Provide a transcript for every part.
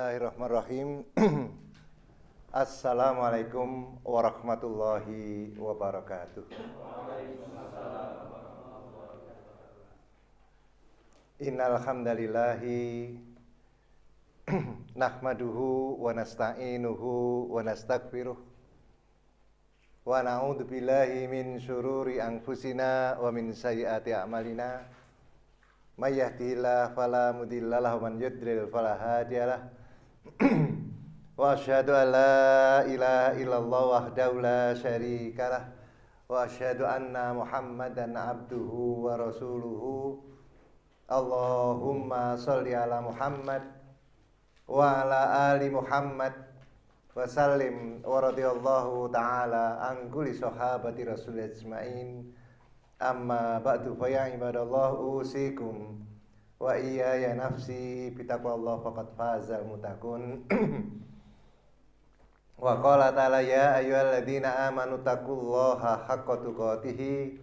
Bismillahirrahmanirrahim. Assalamualaikum warahmatullahi wabarakatuh. Innal hamdalillahi nahmaduhu wa nasta'inuhu wa nastaghfiruh wa na'udzu billahi min syururi anfusina wa min sayyiati a'malina. May yahdihillahu fala mudhillalah wa man yudlil fala hadiyalah. Wa asyhadu an la ilaha illallah wahdahu la syarikalah wa asyhadu anna Muhammadan abduhu wa rasuluhu. Allahumma sholli ala Muhammad wa ala ali Muhammad wa sallim wa radhiyallahu ta'ala an kulli sahabati Rasulillah ajmain. Amma ba'du fa ya ibadallah usikum wa iyaya nafsi bitaqwallah faqad fazal muttaqun. Wa qala ta'ala ya ayyuhalladzina amanu taqullaha haqqa tuqatih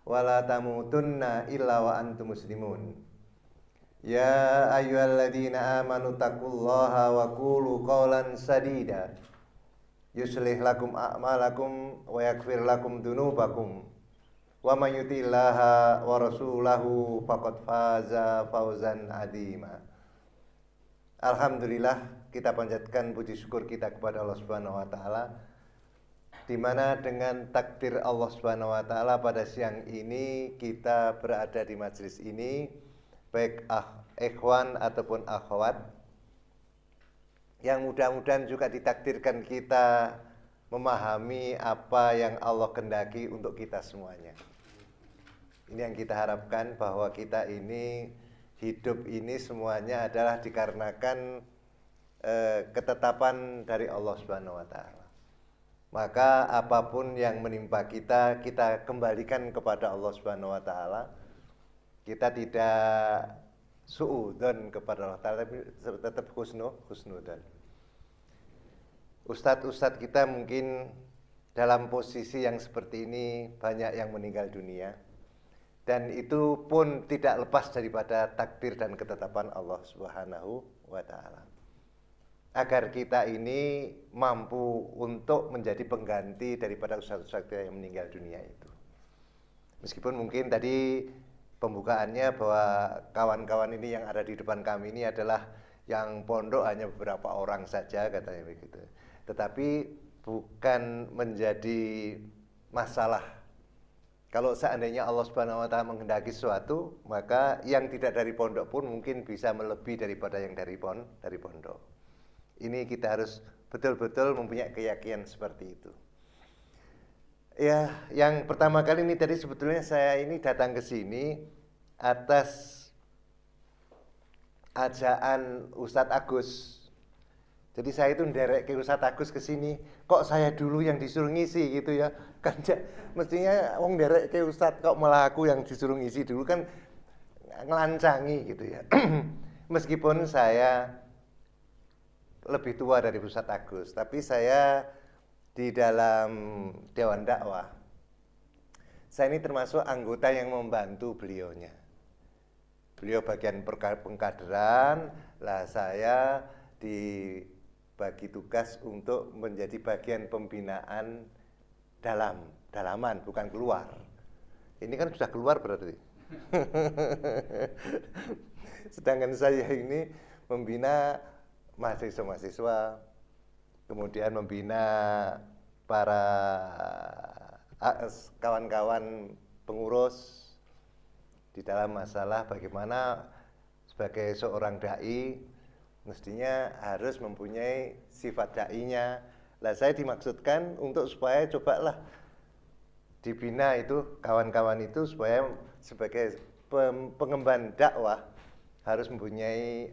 wa la tamutunna illa wa antum muslimun. Ya ayyuhalladzina amanu taqullaha wa qulu qawlan sadida yuslih lakum a'malakum wa yaghfir lakum dzunubakum. Wa may yuti'illaha wa rasulahu faqad faza fawzan 'azima. Alhamdulillah, kita panjatkan puji syukur kita kepada Allah Subhanahu wa taala, di mana dengan takdir Allah Subhanahu wa taala pada siang ini kita berada di majelis ini, baik ikhwan ataupun akhwat, yang mudah-mudahan juga ditakdirkan kita memahami apa yang Allah kehendaki untuk kita semuanya. Ini yang kita harapkan, bahwa kita ini hidup ini semuanya adalah dikarenakan ketetapan dari Allah Subhanahu wa taala. Maka apapun yang menimpa kita, kita kembalikan kepada Allah Subhanahu wa taala. Kita tidak suudzon kepada Allah taala, tapi tetap husnudzon. Ustadz kita mungkin dalam posisi yang seperti ini banyak yang meninggal dunia, dan itu pun tidak lepas daripada takdir dan ketetapan Allah Subhanahu wa taala. Agar kita ini mampu untuk menjadi pengganti daripada ustadz yang meninggal dunia itu. Meskipun mungkin tadi pembukaannya bahwa kawan-kawan ini yang ada di depan kami ini adalah yang pondok hanya beberapa orang saja, katanya begitu. Tetapi bukan menjadi masalah. Kalau seandainya Allah Subhanahu wa taala menghendaki sesuatu, maka yang tidak dari pondok pun mungkin bisa melebihi daripada yang dari pondok. Ini kita harus betul-betul mempunyai keyakinan seperti itu. Ya, yang pertama kali ini tadi sebetulnya saya ini datang ke sini atas ajaan Ustadz Agus. Jadi saya itu nderek ke Ustadz Agus ke sini, kok saya dulu yang disuruh ngisi gitu ya. Kan mestinya wong nderek ke Ustadz, kok malah aku yang disuruh ngisi dulu, kan ngelancangi gitu ya. Meskipun saya lebih tua dari Ustadz Agus, tapi saya di dalam Dewan Dakwah, saya ini termasuk anggota yang membantu beliaunya. Beliau bagian pengkaderan, lah saya dibagi tugas untuk menjadi bagian pembinaan dalaman, bukan keluar. Ini kan sudah keluar berarti. Sedangkan saya ini membina mahasiswa-mahasiswa, kemudian membina para kawan-kawan pengurus di dalam masalah bagaimana sebagai seorang dai mestinya harus mempunyai sifat dai-nya. Lah saya dimaksudkan untuk supaya cobalah dibina itu kawan-kawan itu, supaya sebagai pengemban dakwah harus mempunyai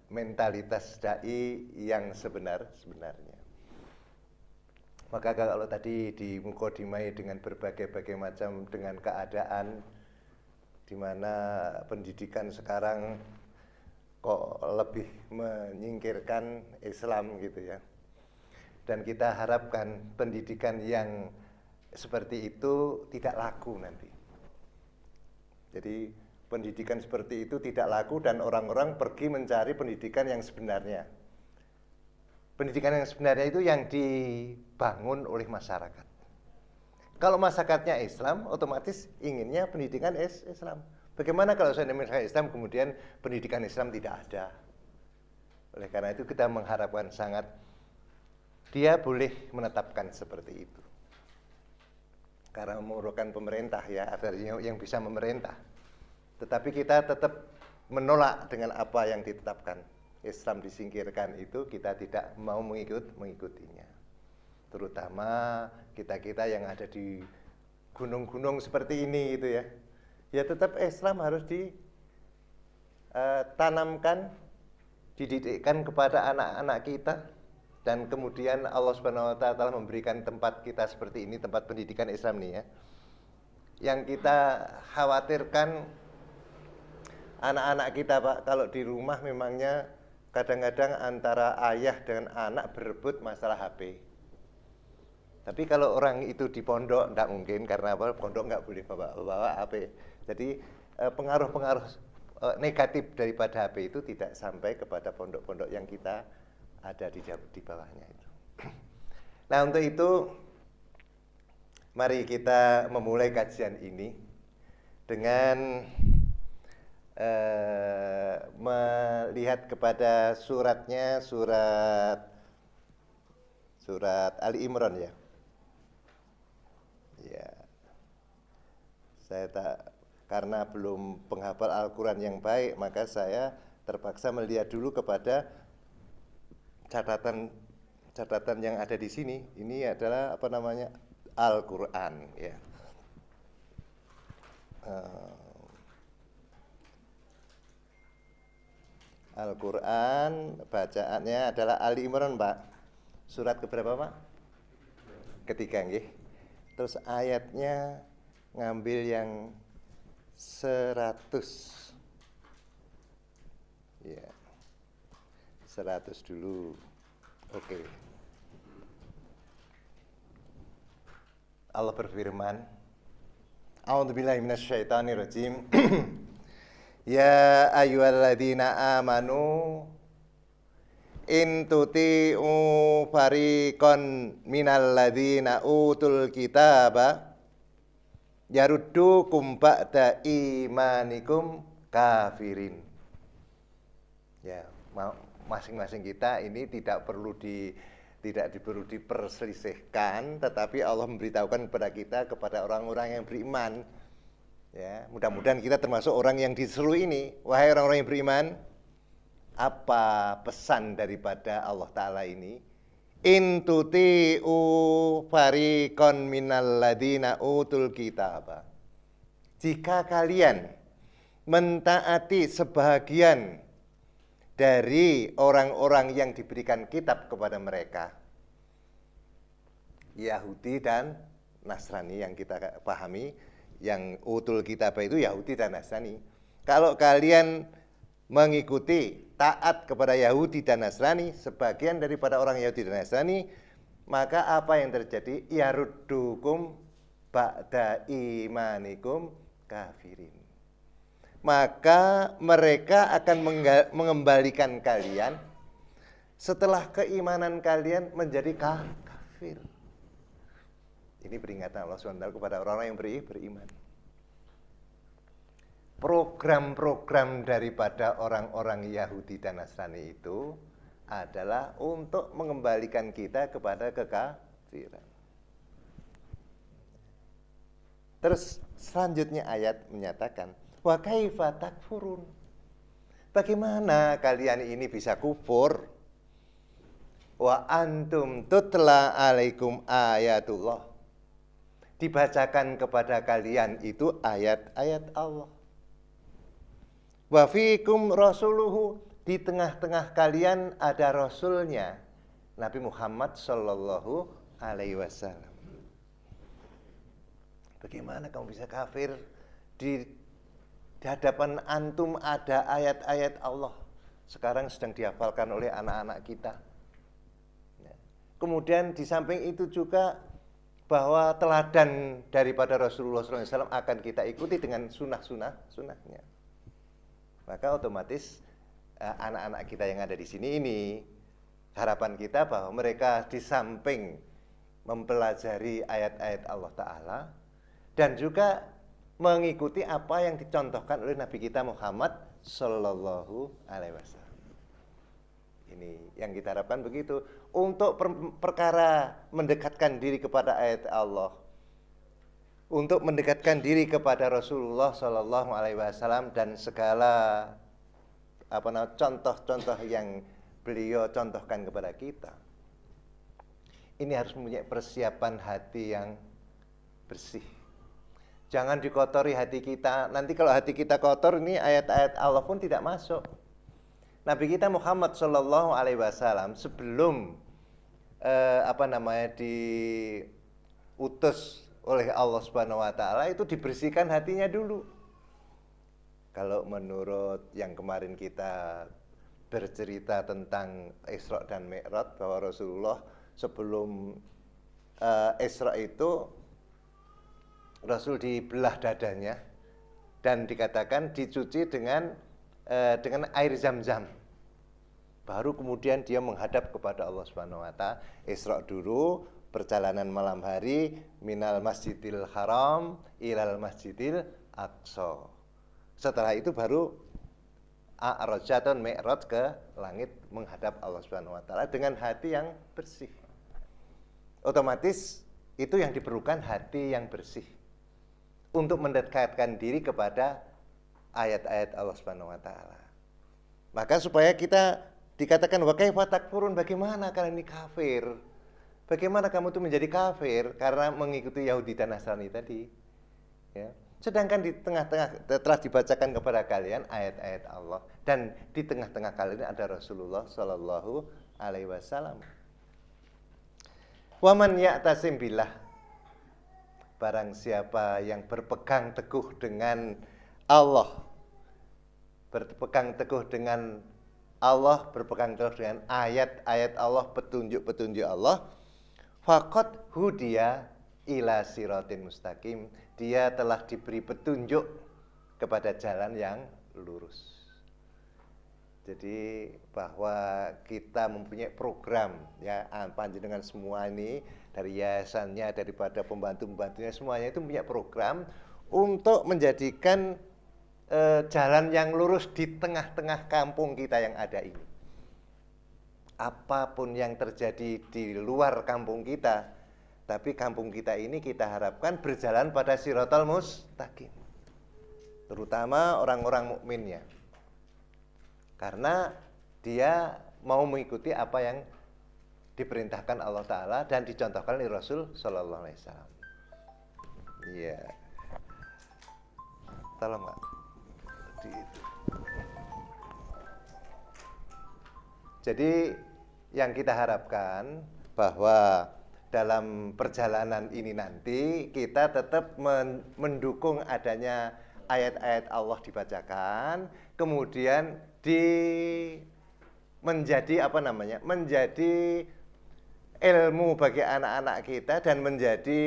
mentalitas dai yang sebenarnya. Maka kalau tadi di mukadimah dengan berbagai macam dengan keadaan di mana pendidikan sekarang kok lebih menyingkirkan Islam gitu ya. Dan kita harapkan pendidikan yang seperti itu tidak laku nanti. Jadi pendidikan seperti itu tidak laku dan orang-orang pergi mencari pendidikan yang sebenarnya. Pendidikan yang sebenarnya itu yang dibangun oleh masyarakat. Kalau masyarakatnya Islam, otomatis inginnya pendidikan Islam. Bagaimana kalau saya masyarakat Islam kemudian pendidikan Islam tidak ada? Oleh karena itu kita mengharapkan sangat dia boleh menetapkan seperti itu. Karena merupakan pemerintah ya, artinya yang bisa memerintah. Tetapi kita tetap menolak dengan apa yang ditetapkan. Islam disingkirkan itu kita tidak mau mengikutinya. Terutama kita-kita yang ada di gunung-gunung seperti ini gitu ya. Ya tetap Islam harus ditanamkan, dididikkan kepada anak-anak kita. Dan kemudian Allah Subhanahu wa taala memberikan tempat kita seperti ini, tempat pendidikan Islam nih ya. Yang kita khawatirkan anak-anak kita Pak, kalau di rumah memangnya kadang-kadang antara ayah dengan anak berebut masalah HP. Tapi kalau orang itu di pondok enggak mungkin, karena apa? Pondok enggak boleh bawa HP. Jadi pengaruh-pengaruh negatif daripada HP itu tidak sampai kepada pondok-pondok yang kita ada di bawahnya itu. Nah, untuk itu mari kita memulai kajian ini dengan melihat kepada suratnya, surat Ali Imran ya. Ya. Saya karena belum penghafal Al-Qur'an yang baik, maka saya terpaksa melihat dulu kepada catatan yang ada di sini. Ini adalah apa namanya? Al-Qur'an ya. Al-Qur'an bacaannya adalah Ali Imran, Pak. Surat keberapa, Pak? Ketiga nggih. Terus ayatnya ngambil yang 100. Ya. 100 dulu. Oke. Allah berfirman, A'udzubillahi minasyaitonirrajim. Ya ayyuhalladzina amanu in tuti'u fariqan minalladzina utul kitaba yaruddukum ba'da imanikum kafirin. Ya, masing-masing kita ini tidak perlu diperselisihkan, tetapi Allah memberitahukan kepada kita, kepada orang-orang yang beriman. Ya, mudah-mudahan kita termasuk orang yang diseru ini. Wahai orang-orang yang beriman, apa pesan daripada Allah Ta'ala ini? In tuti'u fariqan minal ladina utul kitaba. Jika kalian mentaati sebahagian dari orang-orang yang diberikan kitab kepada mereka, Yahudi dan Nasrani yang kita pahami, yang utul kitab itu Yahudi dan Nasrani. Kalau kalian mengikuti taat kepada Yahudi dan Nasrani, sebagian daripada orang Yahudi dan Nasrani, maka apa yang terjadi? Yaruddukum ba'da imanikum kafirin. Maka mereka akan mengembalikan kalian setelah keimanan kalian menjadi kafir. Ini peringatan Allah SWT kepada orang-orang yang beriman. Program-program daripada orang-orang Yahudi dan Nasrani itu adalah untuk mengembalikan kita kepada kekafiran. Terus selanjutnya ayat menyatakan, wa kaifa takfurun? Bagaimana kalian ini bisa kufur? Wa antum tutla alaikum ayatullah. Dibacakan kepada kalian itu ayat-ayat Allah. Wa fikum rasuluhu, di tengah-tengah kalian ada rasulnya, Nabi Muhammad sallallahu alaihi wasallam. Bagaimana kamu bisa kafir? Di hadapan antum ada ayat-ayat Allah. Sekarang sedang dihafalkan oleh anak-anak kita. Kemudian di samping itu juga bahwa teladan daripada Rasulullah SAW akan kita ikuti dengan sunnahnya. Maka otomatis anak-anak kita yang ada di sini ini harapan kita bahwa mereka di samping mempelajari ayat-ayat Allah Ta'ala dan juga mengikuti apa yang dicontohkan oleh Nabi kita Muhammad Sallallahu Alaihi Wasallam. Ini yang kita harapkan begitu. Untuk perkara mendekatkan diri kepada ayat Allah, untuk mendekatkan diri kepada Rasulullah Sallallahu Alaihi Wasallam dan segala contoh-contoh yang beliau contohkan kepada kita. Ini harus mempunyai persiapan hati yang bersih. Jangan dikotori hati kita. Nanti kalau hati kita kotor, ini ayat-ayat Allah pun tidak masuk. Nabi kita Muhammad Sallallahu Alaihi Wasallam sebelum diutus oleh Allah Subhanahu Wa Taala itu dibersihkan hatinya dulu. Kalau menurut yang kemarin kita bercerita tentang Isra dan Mi'raj, bahwa Rasulullah sebelum Isra itu Rasul dibelah dadanya dan dikatakan dicuci dengan air Zam-Zam. Baru kemudian dia menghadap kepada Allah Subhanahu wa taala. Isra dulu, perjalanan malam hari minal Masjidil Haram ilal Masjidil Aqsa. Setelah itu baru A'raj atau Mi'raj ke langit menghadap Allah Subhanahu wa taala dengan hati yang bersih. Otomatis itu yang diperlukan, hati yang bersih untuk mendekatkan diri kepada ayat-ayat Allah Subhanahu wa taala. Maka supaya kita dikatakan wa kaifa takfurun, bagaimana kalian ini kafir? Bagaimana kamu itu menjadi kafir karena mengikuti Yahudi dan Nasrani tadi? Ya. Sedangkan di tengah-tengah telah dibacakan kepada kalian ayat-ayat Allah dan di tengah-tengah kalian ada Rasulullah Sallallahu Alaihi Wasallam. Wa man ya'tasim billah, barang siapa yang berpegang teguh dengan Allah, berpegang teguh dengan Allah, berpegang teguh dengan ayat-ayat Allah, petunjuk-petunjuk Allah, faqad hudiya ila siratin mustaqim, dia telah diberi petunjuk kepada jalan yang lurus. Jadi bahwa kita mempunyai program, ya, panjenengan semua ini dari yayasannya, daripada pembantu-pembantunya, semuanya itu punya program untuk menjadikan jalan yang lurus di tengah-tengah kampung kita yang ada ini. Apapun yang terjadi di luar kampung kita, tapi kampung kita ini kita harapkan berjalan pada siratal mustaqim, terutama orang-orang mukminnya, karena dia mau mengikuti apa yang diperintahkan Allah Ta'ala dan dicontohkan oleh Rasul Sallallahu Alaihi Wasallam. Iya, tolong Pak. Jadi yang kita harapkan bahwa dalam perjalanan ini nanti kita tetap mendukung adanya ayat-ayat Allah dibacakan, kemudian menjadi ilmu bagi anak-anak kita, dan menjadi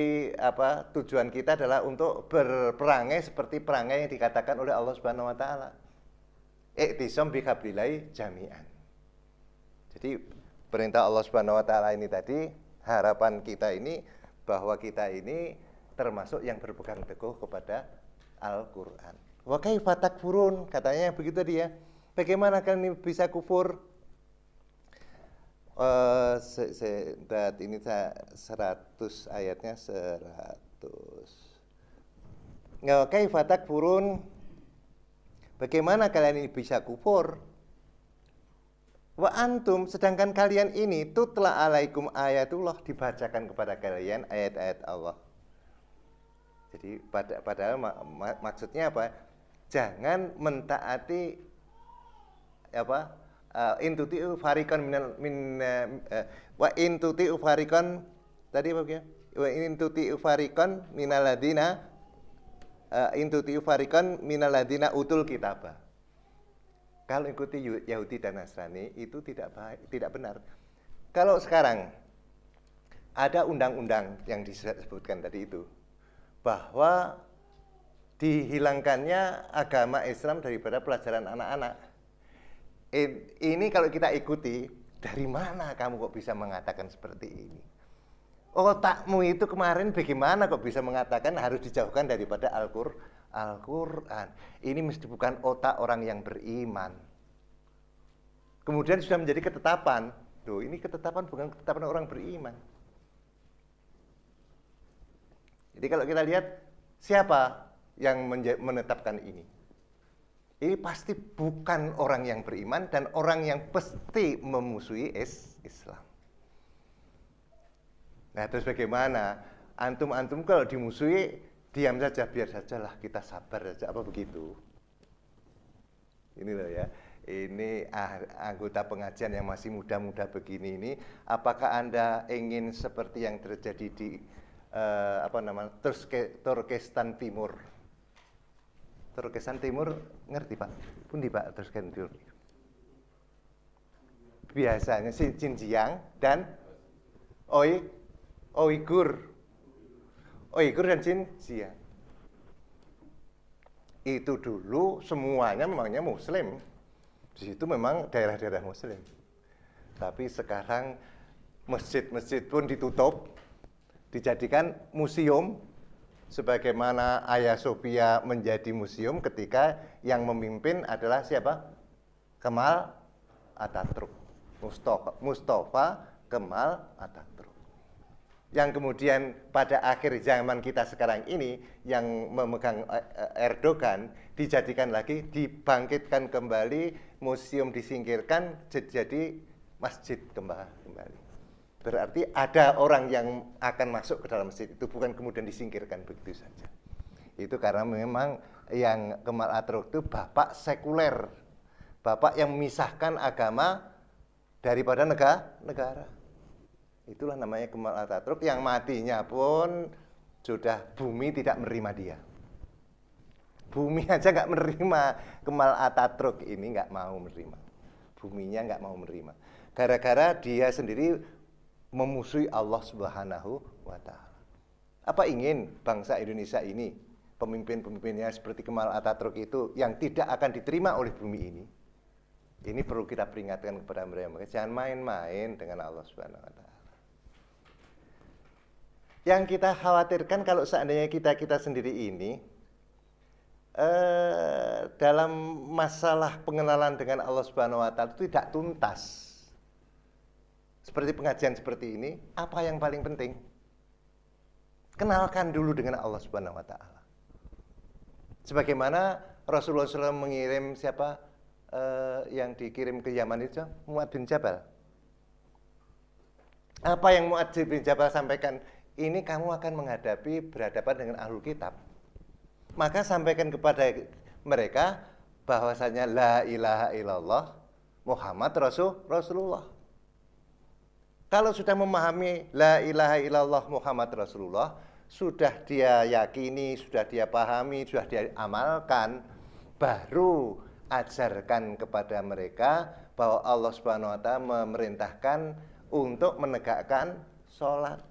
tujuan kita adalah untuk berperangai seperti perangai yang dikatakan oleh Allah Subhanahu wa taala. I'tisam bihablillah jami'an. Jadi perintah Allah Subhanahu wa taala ini tadi, harapan kita ini bahwa kita ini termasuk yang berpegang teguh kepada Al-Qur'an. Wa kaifa takfurun, katanya begitu dia. Bagaimana kalian bisa kufur? Ini 100 ayatnya 100. Kaifa takfurun, bagaimana kalian ini bisa kufur? Wa antum, sedangkan kalian ini tutla alaikum ayatullah, dibacakan kepada kalian ayat-ayat Allah. Jadi padahal maksudnya apa? Jangan mentaati intutiu farikon wa intutiu farikon tadi apa ya? Wa intutiu farikon minaladina intutiu farikon minaladina utul kitabah. Kalau ikuti Yahudi dan Nasrani itu tidak baik, tidak benar. Kalau sekarang ada undang-undang yang disebutkan tadi itu, bahwa dihilangkannya agama Islam daripada pelajaran anak-anak. Ini kalau kita ikuti, Dari mana kamu kok bisa mengatakan seperti ini? Otakmu itu kemarin bagaimana kok bisa mengatakan harus dijauhkan daripada Al-Quran? Ini mesti bukan otak orang yang beriman. Kemudian sudah menjadi ketetapan. Loh, ini ketetapan bukan ketetapan orang beriman. Jadi kalau kita lihat siapa yang menetapkan ini? Ini pasti bukan orang yang beriman dan orang yang pasti memusuhi Islam. Nah, terus bagaimana? Antum-antum kalau dimusuhi, diam saja, biar sajalah, kita sabar saja, apa begitu? Ini loh ya, ini anggota pengajian yang masih muda-muda begini ini, apakah Anda ingin seperti yang terjadi di Turkestan Timur? Turkestan Timur, ngerti Pak? Pundi Pak Turkestan Timur? Biasanya Xinjiang dan Uighur dan Xinjiang. Itu dulu semuanya memangnya Muslim. Di situ memang daerah-daerah Muslim. Tapi sekarang masjid-masjid pun ditutup, dijadikan museum. Sebagaimana Hagia Sophia menjadi museum ketika yang memimpin adalah siapa? Kemal Atatürk. Mustafa Kemal Atatürk. Yang kemudian pada akhir zaman kita sekarang ini yang memegang Erdogan dijadikan lagi, dibangkitkan kembali, museum disingkirkan jadi masjid kembali. Berarti ada orang yang akan masuk ke dalam masjid itu, bukan kemudian disingkirkan begitu saja. Itu karena memang yang Kemal Atatürk itu bapak sekuler, bapak yang memisahkan agama daripada negara. Itulah namanya Kemal Atatürk, yang matinya pun sudah bumi tidak menerima dia. Bumi aja nggak menerima Kemal Atatürk ini, nggak mau menerima. Buminya nggak mau menerima. Gara-gara dia sendiri memusuhi Allah Subhanahu wa Ta'ala. Apa ingin bangsa Indonesia ini, pemimpin-pemimpinnya seperti Kemal Atatürk itu, yang tidak akan diterima oleh bumi ini? Ini perlu kita peringatkan kepada mereka. Jangan main-main dengan Allah Subhanahu wa Ta'ala. Yang kita khawatirkan kalau seandainya kita sendiri ini dalam masalah pengenalan dengan Allah Subhanahu wa Ta'ala itu tidak tuntas. Seperti pengajian seperti ini, apa yang paling penting? Kenalkan dulu dengan Allah Subhanahu wa Ta'ala. Sebagaimana Rasulullah SAW mengirim siapa yang dikirim ke Yaman itu? Mu'adz bin Jabal. Apa yang Mu'adz bin Jabal sampaikan? Ini kamu akan berhadapan dengan ahlul kitab. Maka sampaikan kepada mereka bahwasanya la ilaha illallah Muhammad Rasulullah. Kalau sudah memahami la ilaha illallah Muhammad Rasulullah, sudah dia yakini, sudah dia pahami, sudah dia amalkan, baru ajarkan kepada mereka bahwa Allah Subhanahu wa Ta'ala memerintahkan untuk menegakkan sholat.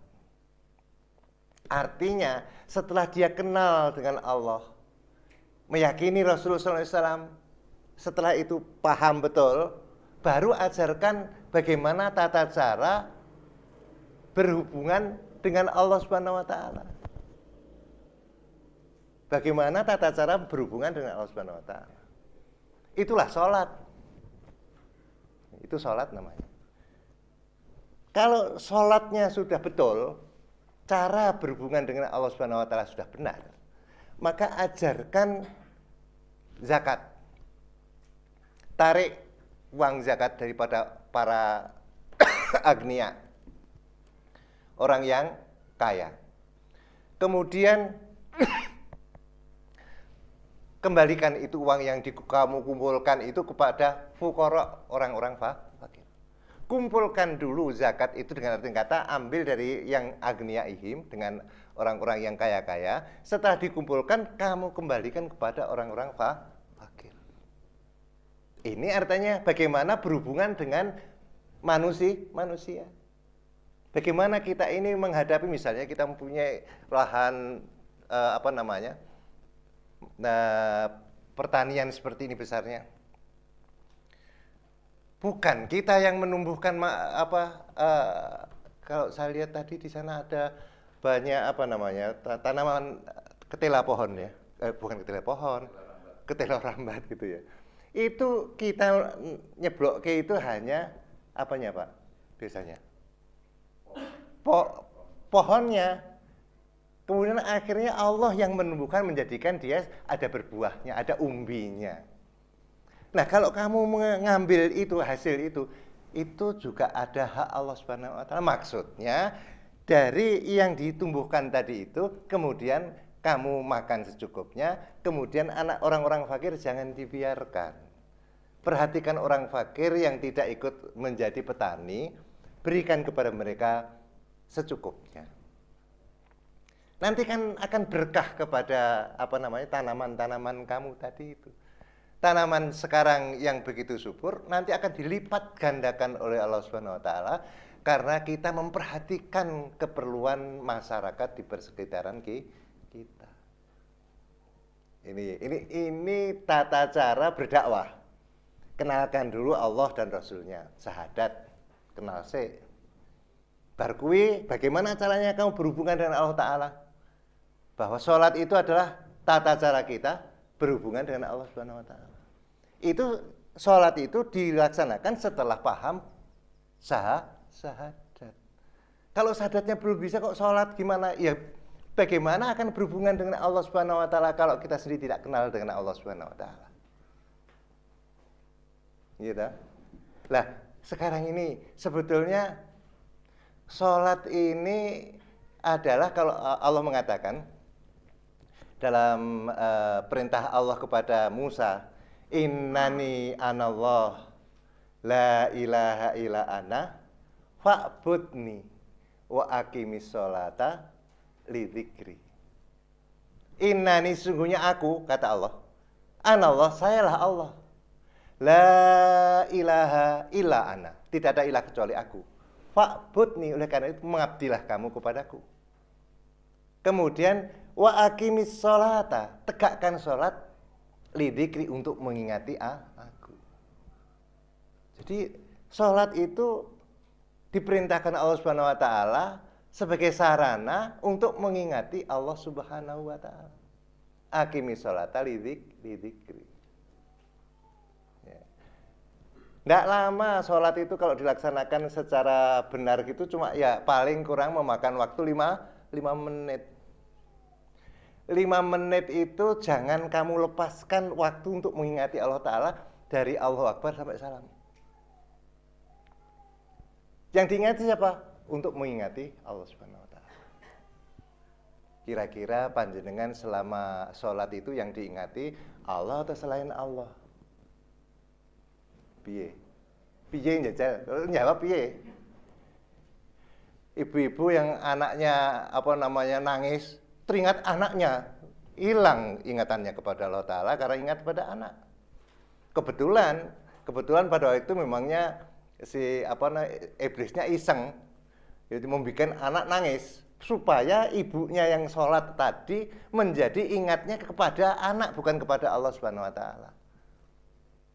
Artinya setelah dia kenal dengan Allah, meyakini Rasulullah SAW, setelah itu paham betul, baru ajarkan bagaimana tata cara berhubungan dengan Allah Subhanahu wa Ta'ala. Bagaimana tata cara berhubungan dengan Allah Subhanahu wa Ta'ala. Itulah sholat. Itu sholat namanya. Kalau sholatnya sudah betul, cara berhubungan dengan Allah Subhanahu wa Ta'ala sudah benar, maka ajarkan zakat. Tarik uang zakat daripada para agnia, orang yang kaya. Kemudian kembalikan itu uang yang kamu kumpulkan itu kepada fuqara, orang-orang fakir. Kumpulkan dulu zakat itu dengan arti kata ambil dari yang agniyaihim, dengan orang-orang yang kaya-kaya. Setelah dikumpulkan kamu kembalikan kepada orang-orang fakir. Ini artinya bagaimana berhubungan dengan manusia. Bagaimana kita ini menghadapi, misalnya kita mempunyai lahan pertanian seperti ini besarnya. Bukan, kita yang menumbuhkan kalau saya lihat tadi di sana ada banyak apa namanya tanaman ketela pohon ya, bukan ketela pohon, ketela rambat gitu ya. Itu kita nyeblok ke itu hanya apanya Pak biasanya? Pohonnya. Kemudian akhirnya Allah yang menumbuhkan menjadikan dia ada berbuahnya, ada umbinya. Nah, kalau kamu mengambil itu hasil itu juga ada hak Allah Subhanahu wa taala. Maksudnya dari yang ditumbuhkan tadi itu kemudian kamu makan secukupnya, kemudian anak orang-orang fakir jangan dibiarkan. Perhatikan orang fakir yang tidak ikut menjadi petani, berikan kepada mereka secukupnya. Nanti kan akan berkah kepada tanaman-tanaman kamu tadi itu. Tanaman sekarang yang begitu subur nanti akan dilipat gandakan oleh Allah Subhanahu wa taala karena kita memperhatikan keperluan masyarakat di persekitaran kita. Ini tata cara berdakwah. Kenalkan dulu Allah dan Rasulnya, syahadat, kenal sih. Bar kuwi bagaimana caranya kamu berhubungan dengan Allah Ta'ala? Bahwa sholat itu adalah tata cara kita berhubungan dengan Allah Subhanahu wa taala. Itu sholat itu dilaksanakan setelah paham syahadat. Kalau syahadatnya belum bisa kok sholat gimana? Ya bagaimana akan berhubungan dengan Allah Subhanahu wa taala kalau kita sendiri tidak kenal dengan Allah Subhanahu wa taala? Gitu. Lah, sekarang ini sebetulnya sholat ini adalah kalau Allah mengatakan dalam perintah Allah kepada Musa, innani anallah la ilaha illa ana fa'budni wa aqimis sholata li dzikri. Innani sungguhnya aku, kata Allah, anallah, sayalah Allah, la ilaha illa ana, tidak ada ilah kecuali aku, fa'budni, oleh karena itu mengabdilah kamu kepadaku. Kemudian wa aqimis sholata, tegakkan sholat lidzikri, untuk mengingati aku. Jadi sholat itu diperintahkan Allah Subhanahu wa taala sebagai sarana untuk mengingati Allah Subhanahu wa taala. Aqimis sholata lidzikri. Ya. Nggak lama sholat itu kalau dilaksanakan secara benar gitu cuma ya paling kurang memakan waktu 5 menit. 5 menit itu jangan kamu lepaskan waktu untuk mengingati Allah Ta'ala dari Allahu Akbar sampai salam. Yang diingati siapa? Untuk mengingati Allah Subhanahu wa taala. Kira-kira panjenengan selama sholat itu yang diingati Allah atau selain Allah? Piye? Piye njajal? Jawab piye? Ibu-ibu yang anaknya nangis, teringat anaknya, hilang ingatannya kepada Allah Ta'ala karena ingat pada anak. Kebetulan pada waktu itu memangnya iblisnya iseng, jadi membuat anak nangis supaya ibunya yang sholat tadi menjadi ingatnya kepada anak, bukan kepada Allah Subhanahu wa taala.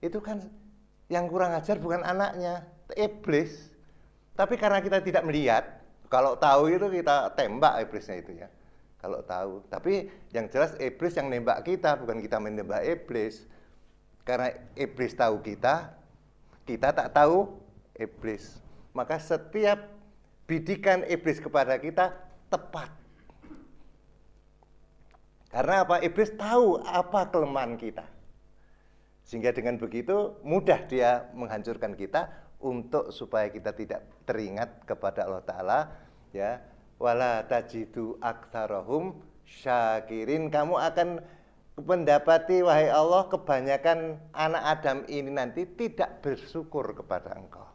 Itu kan yang kurang ajar bukan anaknya, iblis. Tapi karena kita tidak melihat, kalau tahu itu kita tembak iblisnya itu ya. Kalau tahu, tapi yang jelas iblis yang nembak kita, bukan kita menembak iblis. Karena iblis tahu kita tak tahu iblis. Maka setiap bidikan iblis kepada kita tepat. Karena apa? Iblis tahu apa kelemahan kita. Sehingga dengan begitu mudah dia menghancurkan kita untuk supaya kita tidak teringat kepada Allah Ta'ala, ya. Wala tajidu aktsarahum syakirin, kamu akan mendapati wahai Allah kebanyakan anak Adam ini nanti tidak bersyukur kepada Engkau.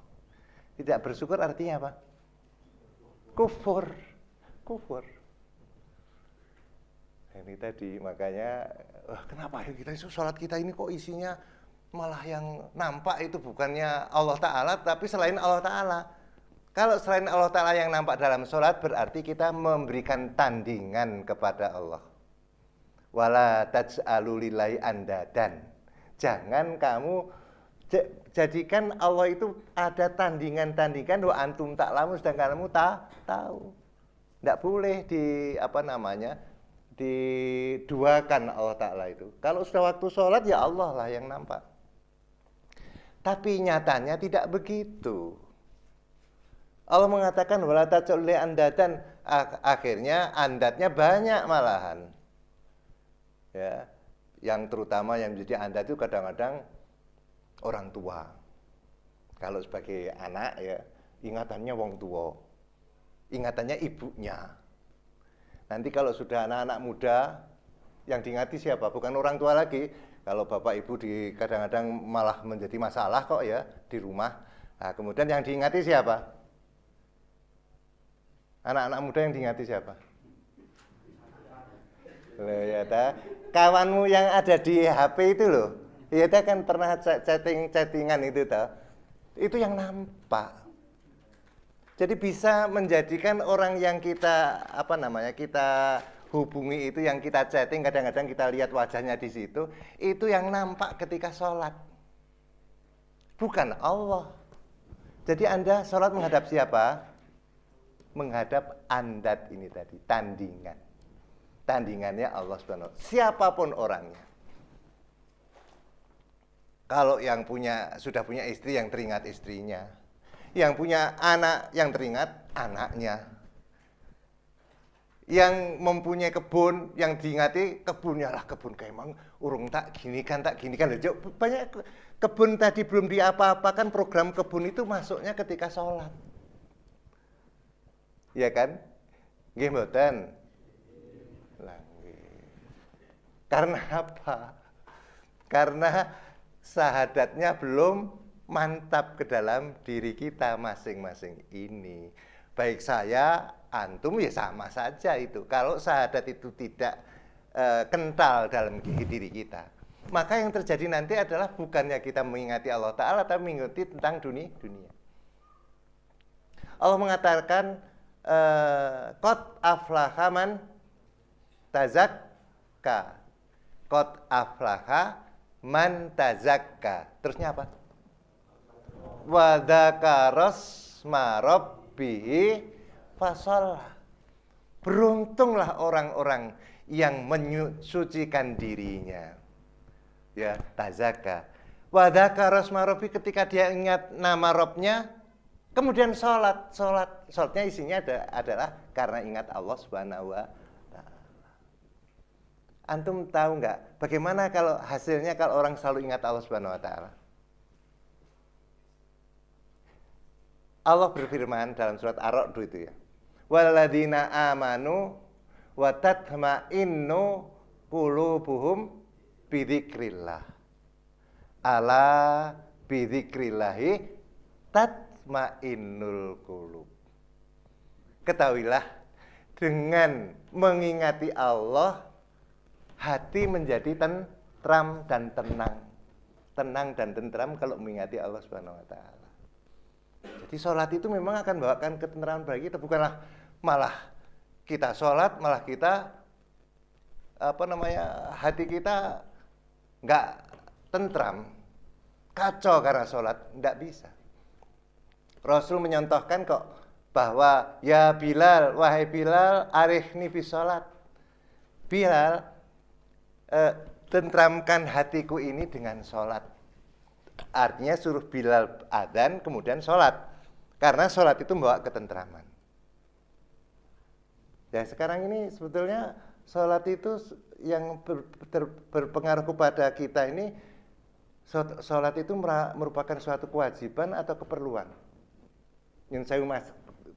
Tidak bersyukur artinya apa? Kufur. Ini tadi makanya kenapa kita sholat kita ini kok isinya malah yang nampak itu bukannya Allah Ta'ala tapi selain Allah Ta'ala. Kalau selain Allah Ta'ala yang nampak dalam sholat berarti kita memberikan tandingan kepada Allah. Wala taj'alu lillahi andadan. Jangan kamu Jadikan Allah itu ada tandingan-tandingan wa antum ta'lamun, sedangkan kamu tahu. Tidak boleh diduakan Allah Ta'ala itu. Kalau sudah waktu sholat ya Allah lah yang nampak. Tapi nyatanya tidak begitu. Allah mengatakan wala taj'al andatan, akhirnya andatnya banyak malahan. Ya, yang terutama yang menjadi andat itu kadang-kadang orang tua. Kalau sebagai anak ya, ingatannya wong tua. Ingatannya ibunya. Nanti kalau sudah anak-anak muda, yang diingati siapa? Bukan orang tua lagi. Kalau bapak ibu kadang-kadang malah menjadi masalah kok ya di rumah. Nah, kemudian yang diingati siapa? Anak-anak muda yang diingati siapa? Loh, ya ta? Kawanmu yang ada di HP itu loh. Ya ta kan pernah chattingan itu ta. Itu yang nampak. Jadi bisa menjadikan orang yang kita kita hubungi itu, yang kita chatting, kadang-kadang kita lihat wajahnya di situ, itu yang nampak ketika sholat, bukan Allah. Jadi Anda sholat menghadap siapa? Menghadap andat ini tadi, tandingan. Tandingannya Allah Subhanahu wa ta'ala, siapapun orangnya. Kalau yang sudah punya istri, yang teringat istrinya. Yang punya anak, yang teringat anaknya. Yang mempunyai kebun, yang diingati kebunnya lah, kebun kayak emang urung tak gini kan. Banyak kebun tadi belum diapa-apakan, program kebun itu masuknya ketika sholat. Ya kan? Nggih mboten? Karena apa? Karena syahadatnya belum mantap ke dalam diri kita masing-masing ini. Baik saya, antum ya sama saja itu. Kalau syahadat itu tidak kental dalam diri kita, maka yang terjadi nanti adalah bukannya kita mengingati Allah Ta'ala, tapi mengingati tentang dunia. Allah mengatakan qad aflaha man tazakka. Qad aflaha man tazakka. Terusnya apa? Wa dzakarasma rabbih fashallah. Beruntunglah orang-orang yang mensucikan dirinya. Ya, tazakka. Wa dzakarasma rabbih, ketika dia ingat nama Rabbnya, kemudian sholatnya isinya adalah karena ingat Allah Subhanahu wa ta'ala. Antum tahu nggak bagaimana kalau hasilnya kalau orang selalu ingat Allah Subhanahu wa ta'ala? Allah berfirman dalam surat Ar-Ra'd itu ya. Walladzina amanu wa tatma'innu qulubuhum bidzikrillah. Ala bidzikrillahi tatma'innul qulub. Ketahuilah, dengan mengingati Allah, hati menjadi tentram dan tenang. Tenang dan tentram kalau mengingati Allah Subhanahu wa ta'ala. Jadi sholat itu memang akan membawakan ketentraman bagi kita, bukanlah malah kita sholat, malah kita hati kita nggak tentram, kacau karena sholat, nggak bisa. Rasul menyontohkan kok bahwa ya Bilal, wahai Bilal, arihni fi sholat. Bilal, tentramkan hatiku ini dengan sholat. Artinya suruh Bilal adzan kemudian sholat, karena sholat itu membawa ketentraman. Ya sekarang ini sebetulnya sholat itu yang berpengaruh kepada kita ini, sholat itu merupakan suatu kewajiban atau keperluan. Yang saya mas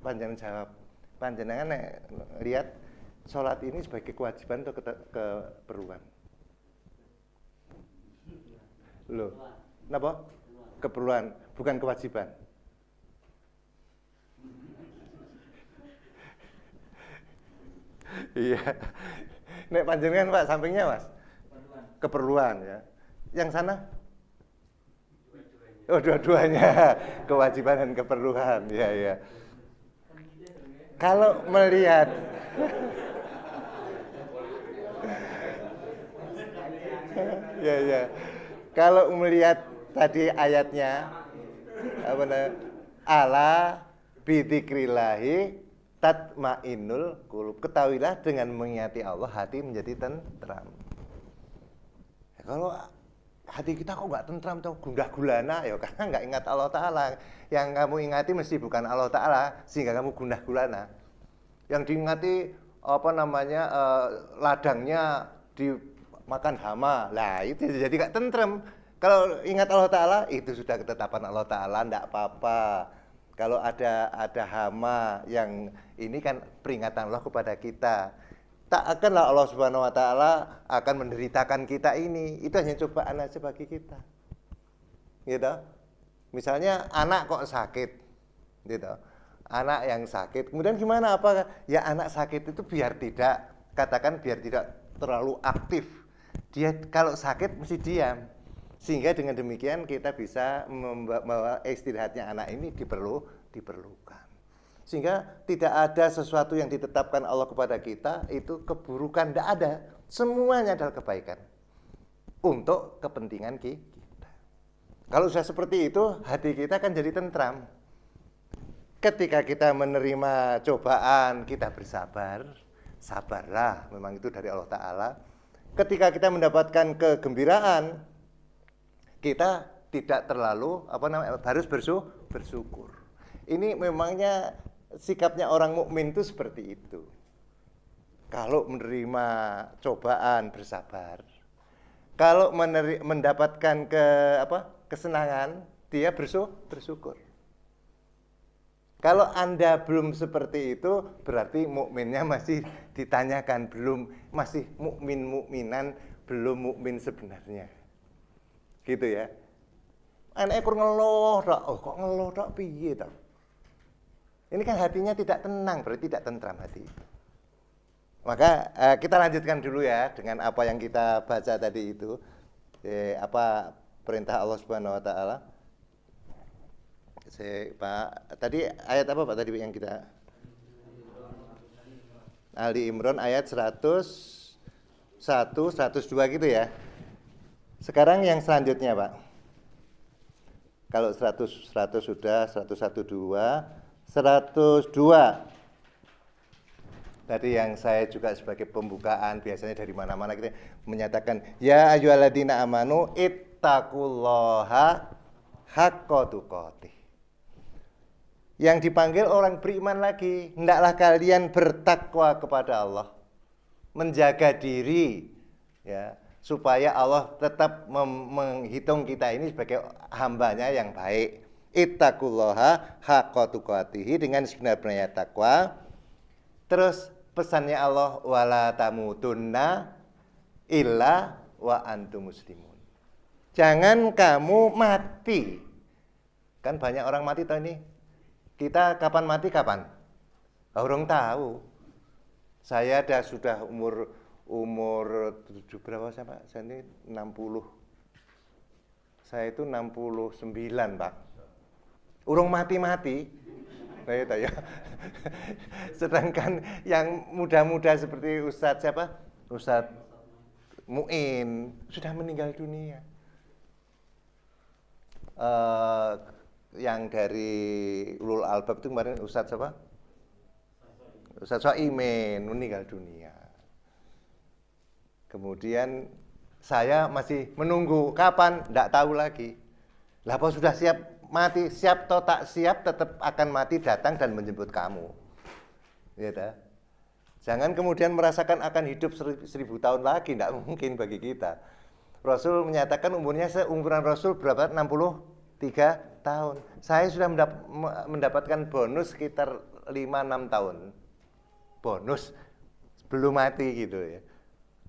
panjenengan jawab, panjenengan lihat sholat ini sebagai kewajiban atau keperluan? Loh, kenapa? Keperluan, bukan kewajiban. Iya. Nek panjenengan Pak, sampingnya Mas? Keperluan ya. Yang sana? Oh, dua-duanya. Kewajiban dan keperluan. Iya, iya. Kalau melihat ya, ya. Kalau melihat tadi ayatnya apa namanya? Ala bidzikrillahi tatmainnul qulub. Ketahuilah dengan mengingati Allah hati menjadi tentram. Kalau hati kita kok nggak tentram, tuh gundah gulana, ya karena nggak ingat Allah Ta'ala. Yang kamu ingati mesti bukan Allah Ta'ala, sehingga kamu gundah gulana. Yang diingati apa namanya ladangnya dimakan hama, lah itu jadi nggak tentram. Kalau ingat Allah Ta'ala, itu sudah ketetapan Allah Ta'ala, nggak apa-apa. Kalau ada hama yang ini kan peringatan Allah kepada kita. Tak akanlah Allah Subhanahu Wa Ta'ala akan menderitakan kita ini. Itu hanya cobaan aja bagi kita. Gitu. Misalnya anak kok sakit. Gitu. Anak yang sakit. Kemudian gimana? Apa? Ya anak sakit itu biar tidak terlalu aktif. Dia kalau sakit mesti diam. Sehingga dengan demikian kita bisa membawa istirahatnya anak ini diperlukan. Sehingga tidak ada sesuatu yang ditetapkan Allah kepada kita itu keburukan, tidak ada. Semuanya adalah kebaikan untuk kepentingan kita. Kalau sudah seperti itu, hati kita akan jadi tentram. Ketika kita menerima cobaan, kita bersabar. Sabarlah, memang itu dari Allah Ta'ala. Ketika kita mendapatkan kegembiraan, kita tidak terlalu harus bersyukur. Ini memangnya sikapnya orang mukmin itu seperti itu. Kalau menerima cobaan bersabar. Kalau mendapatkan kesenangan, dia bersyukur. Kalau Anda belum seperti itu, berarti mukminnya masih ditanyakan, masih mukminan, belum mukmin sebenarnya. Gitu ya. Anaknya kur ngeluh tok. Oh, kok ngeluh tok piye tok? Ini kan hatinya tidak tenang, berarti tidak tentram hati. Maka kita lanjutkan dulu ya dengan apa yang kita baca tadi itu. Apa perintah Allah Subhanahu Wa Ta'ala. Pak, tadi ayat apa Pak tadi yang kita? Ali Imran ayat 101, 102 gitu ya. Sekarang yang selanjutnya Pak. Kalau 100 sudah, 101, 102. Tadi yang saya juga sebagai pembukaan, biasanya dari mana-mana kita menyatakan, ya ayyuhalladzina amanu ittaqullaha haqqa tuqatih. Yang dipanggil orang beriman lagi, hendaklah kalian bertakwa kepada Allah, menjaga diri, ya, supaya Allah tetap menghitung kita ini sebagai hambanya yang baik. Ittaqullaha haqqa tuqatih, dengan sebenar-benarnya takwa. Terus pesannya Allah, wala tamutunna illa wa antum muslimun. Jangan kamu mati. Kan banyak orang mati tahu ini. Kita kapan mati kapan? Orang tahu. Saya sudah umur 7 berapa saya Pak? Saya ini 60. Saya itu 69 Pak. Urung mati-mati. Nah, itu ya. Sedangkan yang muda-muda seperti Ustadz siapa? Ustadz Muin sudah meninggal dunia. Yang dari Ulul Albab itu kemarin Ustadz siapa? Ustadz Soimin meninggal dunia. Kemudian saya masih menunggu kapan, tidak tahu lagi. Lah apa sudah siap mati, siap atau tak siap tetap akan mati datang dan menjemput kamu. Ya dah. Jangan kemudian merasakan akan hidup 1000 tahun lagi, tidak mungkin bagi kita. Rasul menyatakan umurnya seumuran Rasul berapa? 63 tahun. Saya sudah mendapatkan bonus sekitar 5-6 tahun. Bonus belum mati gitu ya.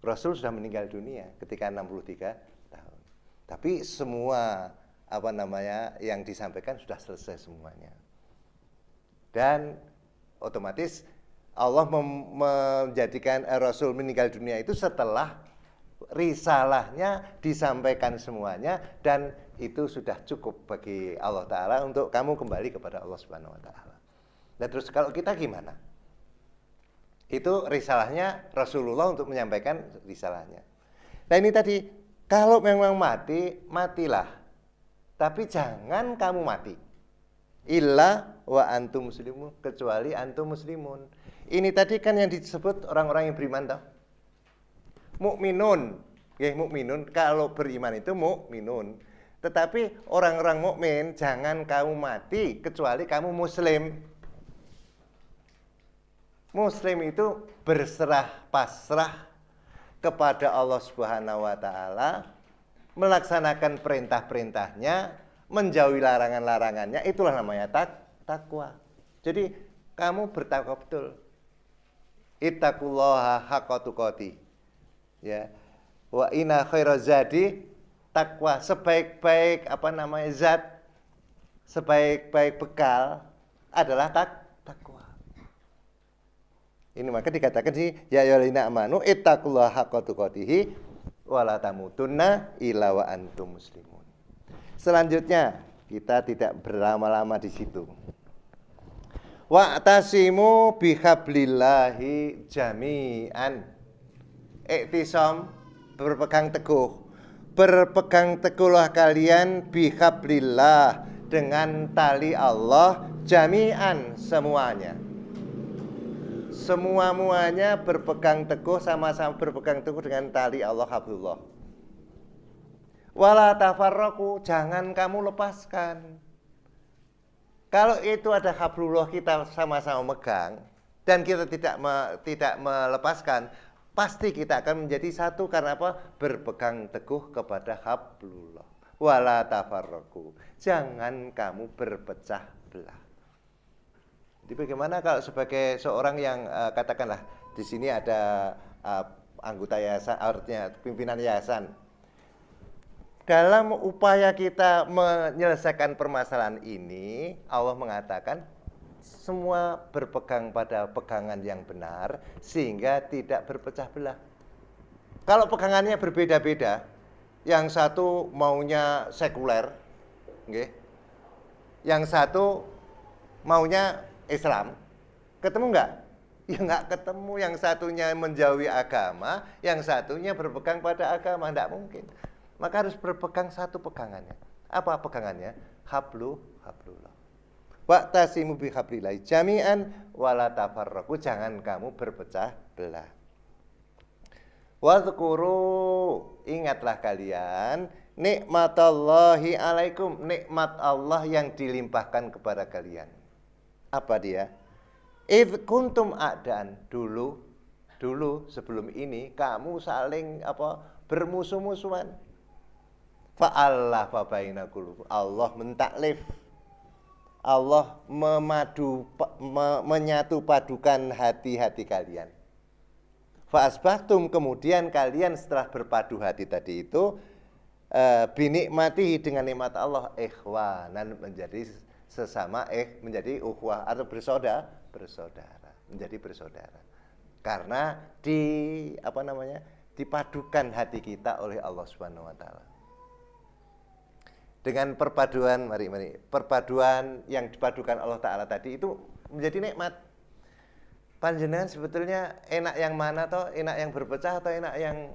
Rasul sudah meninggal dunia ketika 63 tahun. Tapi semua yang disampaikan sudah selesai semuanya. Dan otomatis Allah menjadikan Rasul meninggal dunia itu setelah risalahnya disampaikan semuanya, dan itu sudah cukup bagi Allah Ta'ala untuk kamu kembali kepada Allah Subhanahu Wa Ta'ala. Dan terus kalau kita gimana? Itu risalahnya Rasulullah untuk menyampaikan risalahnya. Nah ini tadi, kalau memang mati, matilah tapi jangan kamu mati. Illa wa antum muslimun, kecuali antum muslimun. Ini tadi kan yang disebut orang-orang yang beriman toh. Mukminun, mukminun kalau beriman itu mukminun. Tetapi orang-orang mukmin jangan kamu mati kecuali kamu muslim. Muslim itu berserah pasrah kepada Allah Subhanahu wa taala, melaksanakan perintah-perintahnya, menjauhi larangan-larangannya, itulah namanya takwa. Jadi kamu bertakwa betul. Ittaqullaha haqqa tuqatih. Ya. Wa inna khairaz zadi takwa, sebaik-baik zat, sebaik-baik bekal adalah takwa. Ini maka dikatakan sih ya ayyuhallazina amanu ittaqullaha haqqa tuqatih wa la tamutunna illa wa antum muslimun. Selanjutnya kita tidak berlama-lama di situ. Wa'tasimu bihablillahi jami'an. Iktisam, berpegang teguh. Berpegang teguhlah kalian bihablillah, dengan tali Allah, jami'an, semuanya. Semua-muanya berpegang teguh, sama-sama berpegang teguh dengan tali Allah, hablullah. Wala tafarraqu, jangan kamu lepaskan. Kalau itu ada hablullah, kita sama-sama megang dan kita tidak melepaskan, pasti kita akan menjadi satu. Karena apa? Berpegang teguh kepada hablullah. Wala tafarraqu, jangan kamu berpecah belah. Jadi bagaimana kalau sebagai seorang yang katakanlah di sini ada anggota yayasan, artinya pimpinan yayasan. Dalam upaya kita menyelesaikan permasalahan ini, Allah mengatakan semua berpegang pada pegangan yang benar sehingga tidak berpecah belah. Kalau pegangannya berbeda-beda, yang satu maunya sekuler, yang satu maunya Islam, ketemu enggak? Ya enggak ketemu. Yang satunya menjauhi agama, yang satunya berpegang pada agama, enggak mungkin. Maka harus berpegang satu pegangannya. Apa pegangannya? Hablullah. Wa'tasimu bihablillahi jami'an wala tafarraqu, jangan kamu berpecah belah. Wadhkuru, ingatlah kalian nikmatallahi alaikum, nikmat Allah yang dilimpahkan kepada kalian. Apa dia? Idh kuntum a'dan, dulu sebelum ini kamu saling bermusuh-musuhan. Fa'allafa baina qulubikum, Allah mentaklif, Allah menyatu padukan hati-hati kalian. Fa'asbahtum, kemudian kalian setelah berpadu hati tadi itu binikmatihi, dengan nikmat Allah, ikhwanan, menjadi sesama, menjadi ukhuwah atau bersaudara, menjadi bersaudara. Karena dipadukan hati kita oleh Allah Subhanahu wa taala. Dengan perpaduan, perpaduan yang dipadukan Allah taala tadi itu menjadi nikmat. Panjenengan sebetulnya enak yang mana toh? Enak yang berpecah atau enak yang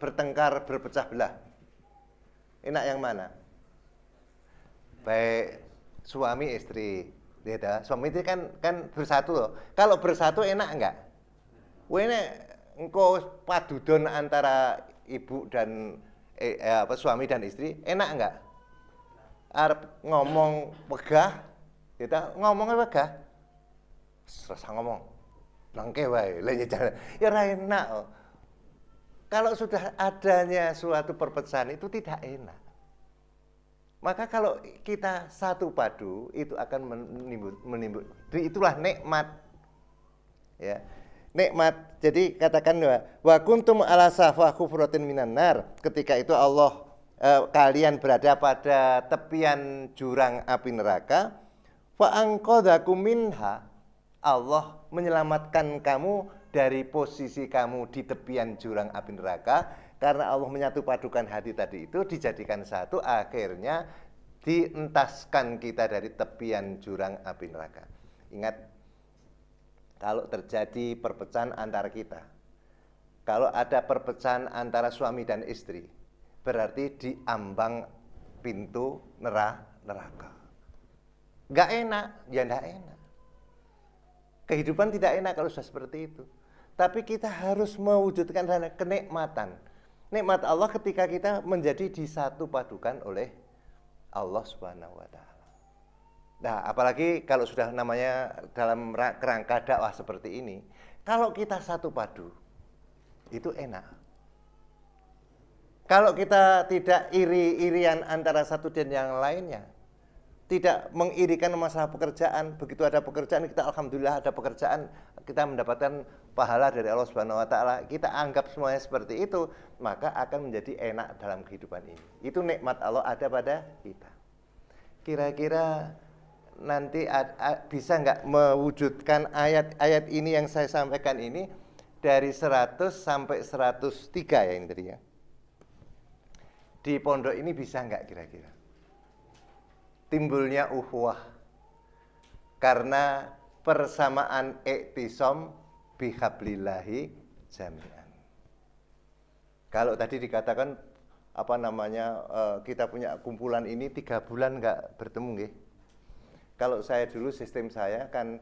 bertengkar, berpecah belah? Enak yang mana? Baik suami istri, ya, suami itu kan bersatu loh. Kalau bersatu enak enggak? Wene engko padudon antara ibu dan suami dan istri, enak enggak? Arep ngomong pegah, kita ngomongnya pegah. Serasa ngomong, nangke wae, ya ora enak. Kalau sudah adanya suatu perpecahan itu tidak enak. Maka kalau kita satu padu itu akan menimbul. Itulah nikmat. Ya. Nikmat. Jadi katakan wa kuntum ala safa khufratin minan nar. Ketika itu Allah kalian berada pada tepian jurang api neraka, fa anqadhakum minha. Allah menyelamatkan kamu dari posisi kamu di tepian jurang api neraka. Karena Allah menyatu padukan hati tadi itu, dijadikan satu, akhirnya dientaskan kita dari tepian jurang api neraka. Ingat, kalau terjadi perpecahan antara kita, kalau ada perpecahan antara suami dan istri, berarti di ambang pintu neraka. Nggak enak, ya nggak enak. Kehidupan tidak enak kalau sudah seperti itu. Tapi kita harus mewujudkan kenikmatan. Nikmat Allah ketika kita menjadi disatu padukan oleh Allah Subhanahu wa taala. Nah, apalagi kalau sudah namanya dalam kerangka dakwah seperti ini, kalau kita satu padu, itu enak. Kalau kita tidak iri-irian antara satu dan yang lainnya, tidak mengirikan masalah pekerjaan, begitu ada pekerjaan kita alhamdulillah ada pekerjaan, kita mendapatkan pahala dari Allah Subhanahu wa taala, kita anggap semuanya seperti itu, maka akan menjadi enak dalam kehidupan ini. Itu nikmat Allah ada pada kita. Kira-kira nanti bisa nggak mewujudkan ayat-ayat ini yang saya sampaikan ini dari 100 sampai 103 ya ini tadi ya. Di pondok ini bisa nggak kira-kira? Timbulnya ukhuwah karena persamaan iktisam bihablillahi jami'an. Kalau tadi dikatakan apa namanya kita punya kumpulan ini 3 bulan nggak bertemu nggih. Kalau saya dulu sistem saya kan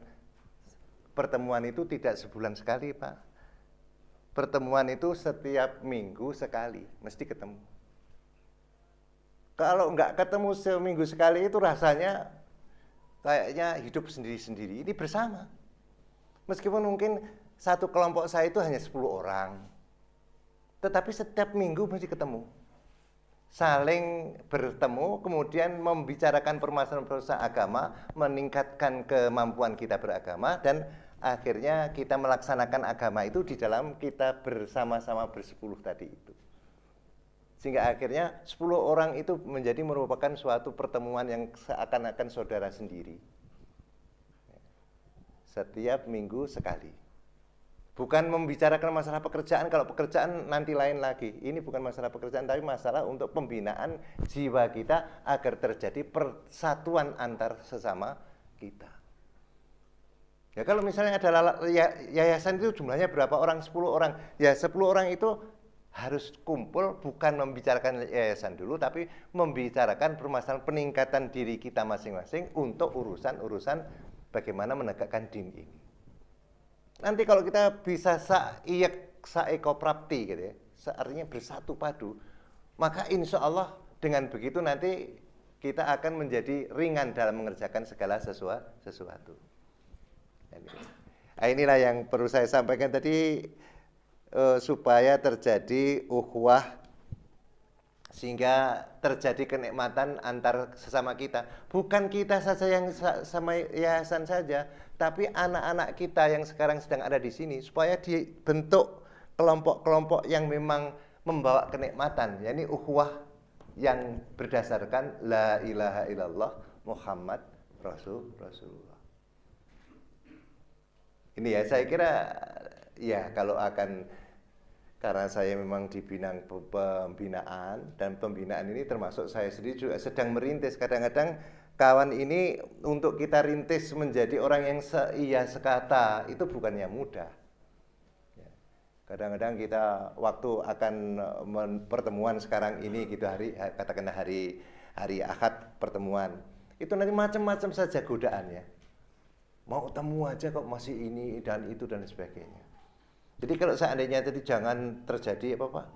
pertemuan itu tidak sebulan sekali Pak. Pertemuan itu setiap minggu sekali mesti ketemu. Kalau nggak ketemu seminggu sekali itu rasanya kayaknya hidup sendiri-sendiri. Ini bersama. Meskipun mungkin satu kelompok saya itu hanya 10 orang. Tetapi setiap minggu mesti ketemu. Saling bertemu, kemudian membicarakan permasalahan-permasalahan agama, meningkatkan kemampuan kita beragama, dan akhirnya kita melaksanakan agama itu di dalam kita bersama-sama bersepuluh tadi itu. Sehingga akhirnya 10 orang itu menjadi merupakan suatu pertemuan yang seakan-akan saudara sendiri. Setiap minggu sekali. Bukan membicarakan masalah pekerjaan, kalau pekerjaan nanti lain lagi. Ini bukan masalah pekerjaan, tapi masalah untuk pembinaan jiwa kita agar terjadi persatuan antar sesama kita. Ya kalau misalnya ada yayasan itu jumlahnya berapa orang? 10 orang. Ya 10 orang itu harus kumpul bukan membicarakan yayasan dulu, tapi membicarakan permasalahan peningkatan diri kita masing-masing untuk urusan-urusan bagaimana menegakkan din ini. Nanti kalau kita bisa saeko prapti gitu ya, artinya bersatu padu, maka insya Allah dengan begitu nanti kita akan menjadi ringan dalam mengerjakan segala sesuatu. Nah, inilah yang perlu saya sampaikan tadi supaya terjadi ukhuwah sehingga terjadi kenikmatan antar sesama kita. Bukan kita saja yang sama yayasan saja, tapi anak-anak kita yang sekarang sedang ada di sini supaya dibentuk kelompok-kelompok yang memang membawa kenikmatan, yakni ukhuwah yang berdasarkan la ilaha illallah Muhammad Rasulullah. Ini ya saya kira ya kalau akan, karena saya memang di bidang pembinaan, dan pembinaan ini termasuk saya sendiri juga sedang merintis. Kadang-kadang kawan ini untuk kita rintis menjadi orang yang seia sekata itu bukannya mudah. Kadang-kadang kita waktu akan pertemuan sekarang ini gitu, katakanlah hari Ahad pertemuan, itu nanti macam-macam saja godaannya. Mau temu aja kok masih ini dan itu dan sebagainya. Jadi kalau seandainya tadi jangan terjadi apa Pak,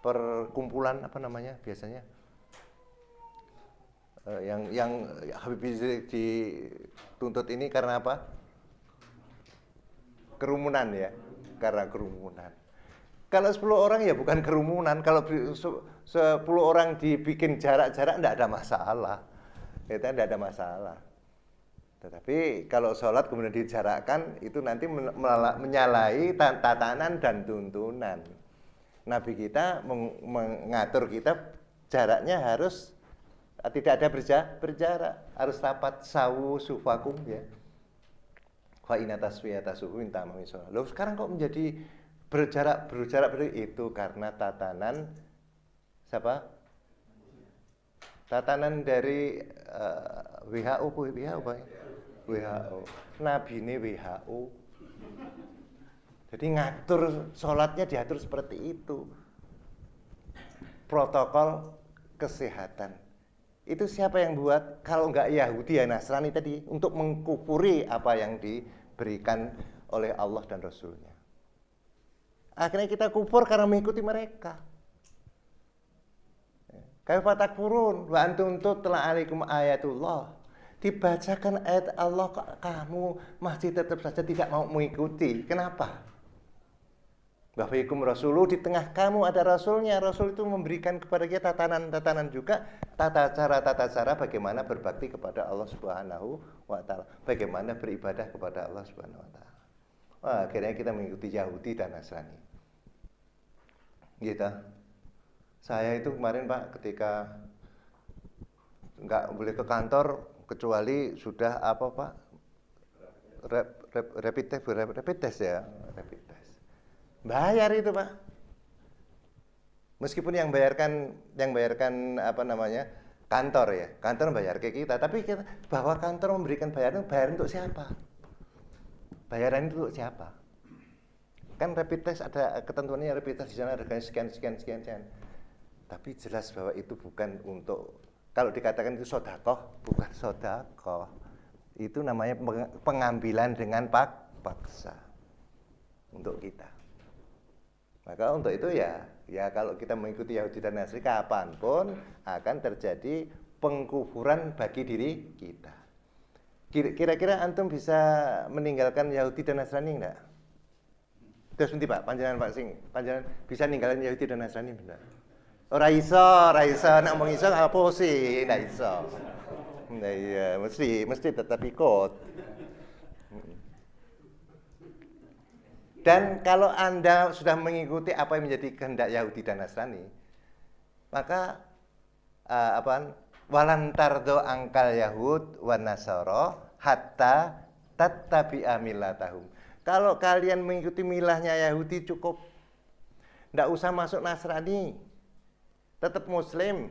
perkumpulan apa namanya biasanya yang Habib Rizik dituntut ini karena apa? Kerumunan ya, karena kerumunan. Kalau 10 orang ya bukan kerumunan, kalau 10 orang dibikin jarak-jarak enggak ada masalah. Itu enggak ada masalah. Tetapi kalau sholat kemudian dijarakkan, itu nanti menyalahi tatanan dan tuntunan. Nabi kita mengatur kita jaraknya harus tidak ada berjarak, harus rapat sawu sufakum ya. Wa inna taswiyata suhu inta mamisolah. Loh sekarang kok menjadi berjarak itu karena tatanan siapa? Tatanan dari WHO Pak. WHO. Nabi ini WHO. Jadi ngatur sholatnya diatur seperti itu. protokol kesehatan. Itu siapa yang buat? Kalau nggak Yahudi ya Nasrani tadi, untuk mengkufuri apa yang diberikan oleh Allah dan Rasulnya. Akhirnya kita kufur karena mengikuti mereka. Kaifa takfurun wa antum tutla alaikum ayatullah. Dibacakan ayat Allah, kamu masih tetap saja tidak mau mengikuti. Kenapa? Bafikum rasulu, di tengah kamu ada rasulnya. Rasul itu memberikan kepada kita tatanan-tatanan juga, tata cara bagaimana berbakti kepada Allah Subhanahu wa taala, bagaimana beribadah kepada Allah Subhanahu wa taala. Wah, akhirnya kita mengikuti Yahudi dan Nasrani. Gitu. Saya itu kemarin Pak, ketika nggak boleh ke kantor kecuali sudah apa Pak? Rapid test ya, rapid test. Bayar itu Pak. Meskipun yang bayarkan apa namanya, kantor ya, kantor bayar ke kita, tapi kita, bahwa kantor memberikan bayaran untuk siapa? Bayaran itu untuk siapa? Kan rapid test ada ketentuannya, rapid test di sana harganya sekian. Tapi jelas bahwa itu bukan untuk, kalau dikatakan itu sodakoh, bukan sodakoh. Itu namanya pengambilan dengan paksa untuk kita. Maka untuk itu ya kalau kita mengikuti Yahudi dan Nasrani, kapanpun akan terjadi pengkufuran bagi diri kita. Kira-kira antum bisa meninggalkan Yahudi dan Nasrani enggak? Terus nanti Pak, panjenengan bisa ninggalkan Yahudi dan Nasrani benar? Ora iso, nek ngomong iso apa sih, ndak iso. Nah iya, mesti tetap ikut. Dan kalau Anda sudah mengikuti apa yang menjadi kehendak Yahudi dan Nasrani, maka walantardo angkal Yahud wan Nasara hatta tattabi'a millatahum. Kalau kalian mengikuti milahnya Yahudi cukup, tidak usah masuk Nasrani, tetap Muslim.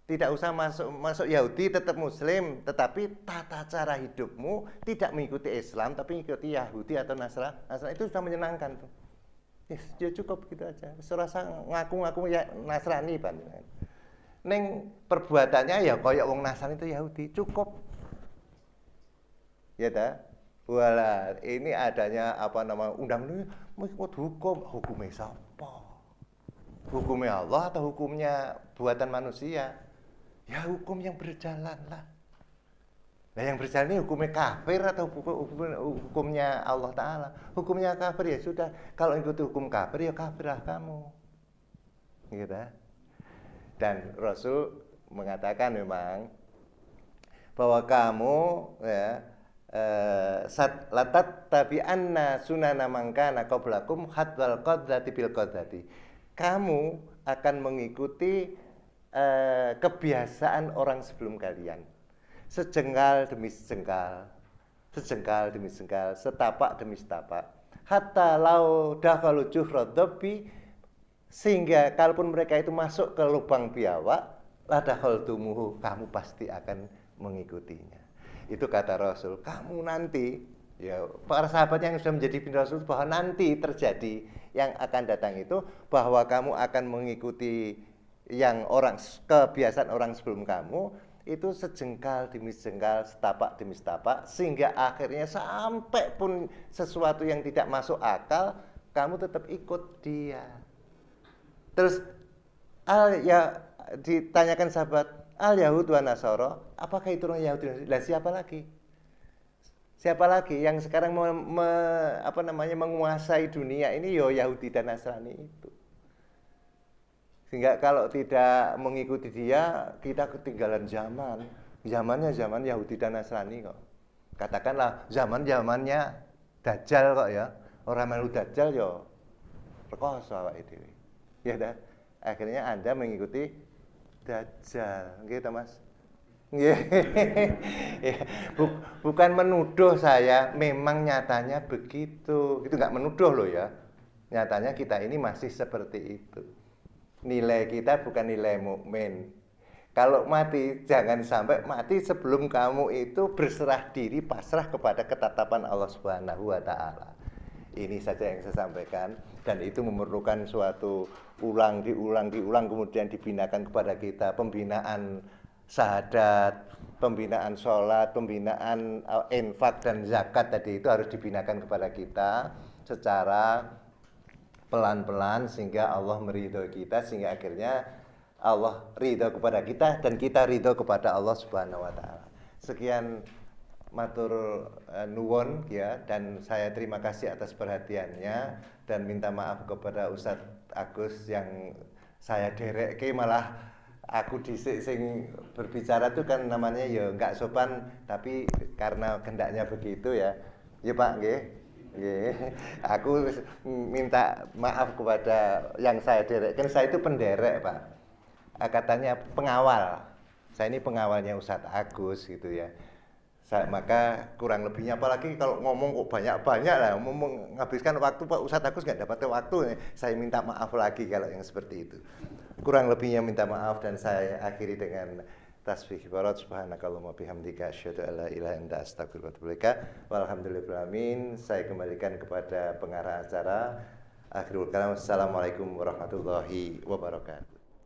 Tidak usah masuk Yahudi, tetap Muslim, tetapi tata cara hidupmu tidak mengikuti Islam, tapi mengikuti Yahudi atau Nasrani, itu sudah menyenangkan tuh. Yes, ya cukup gitu aja. Serasa ngaku-ngaku ya Nasrani panjenengan. Neng perbuatannya ya koyok wong Nasrani itu Yahudi, cukup. Ya dah. Wala, ini adanya apa nama undang-undang mengikut hukumnya siapa? Hukumnya Allah atau hukumnya buatan manusia? Ya hukum yang berjalan lah. Nah yang berjalan ini hukumnya kafir atau hukumnya Allah Ta'ala? Hukumnya kafir ya sudah. Kalau ikuti hukum kafir ya kafirlah kamu. Gitu. Dan Rasul mengatakan memang bahwa kamu ya latat tabi'anna sunana mangkana qablakum hadwal qadrati bil qadrati. Kamu akan mengikuti kebiasaan orang sebelum kalian, sejengkal demi sejengkal, setapak demi setapak, hatta lau dakhalu juhra dhabbi, sehingga kalaupun mereka itu masuk ke lubang biawak, la dakhaltumuhu, kamu pasti akan mengikutinya. Itu kata Rasul. Kamu nanti, ya para sahabat yang sudah menjadi bin Rasul, bahwa nanti terjadi yang akan datang itu, bahwa kamu akan mengikuti yang kebiasaan orang sebelum kamu itu sejengkal demi sejengkal, setapak demi setapak, sehingga akhirnya sampai pun sesuatu yang tidak masuk akal kamu tetap ikut dia. Terus ya ditanyakan sahabat, al Yahud wa Nasara, apakah itu orang Yahudi? Lah siapa lagi? Siapa lagi yang sekarang menguasai dunia ini? Yo Yahudi dan Nasrani itu. Sehingga kalau tidak mengikuti dia, kita ketinggalan zaman. Zamannya zaman Yahudi dan Nasrani kok. Katakanlah zamannya Dajjal kok ya. Orang melu Dajjal yo rekoso awake dhewe. Ya dah. Akhirnya Anda mengikuti Dajjal. Gitu Mas. Bukan menuduh saya, memang nyatanya begitu. Itu nggak menuduh loh ya. Nyatanya kita ini masih seperti itu. Nilai kita bukan nilai mukmin. Kalau mati, jangan sampai mati sebelum kamu itu berserah diri, pasrah kepada ketetapan Allah Subhanahu wa Ta'ala. ini saja yang saya sampaikan, dan itu memerlukan suatu diulang kemudian dibinakan kepada kita, pembinaan syahadat, pembinaan sholat, pembinaan infak dan zakat tadi itu harus dibinakan kepada kita secara pelan-pelan sehingga Allah meridhoi kita, sehingga akhirnya Allah ridho kepada kita dan kita ridho kepada Allah Subhanahu wa taala. Sekian matur nuwun ya, dan saya terima kasih atas perhatiannya dan minta maaf kepada Ustadz Agus yang saya dereke, malah aku dhisik sing berbicara tuh kan namanya ya enggak sopan, tapi karena kehendaknya begitu ya. Ya Pak, nggih. Nggih. Aku minta maaf kepada yang saya derekkan. Saya itu penderek, Pak. Katanya pengawal. Saya ini pengawalnya Ustadz Agus gitu ya. Maka kurang lebihnya, apalagi kalau ngomong kok banyak-banyak lah, menghabiskan waktu Pak Ustadz Agus nggak dapat waktu. Saya minta maaf lagi kalau yang seperti itu. Kurang lebihnya minta maaf, dan saya akhiri dengan tasbih ibarat subhanakallahumma bihamdika asyhadu an la ilaha illa anta astaghfiruka wa atubu ilaik. Walhamdulillahirabbil alamin. Saya kembalikan kepada pengarah acara. Akhirul kalam. Assalamualaikum warahmatullahi wabarakatuh.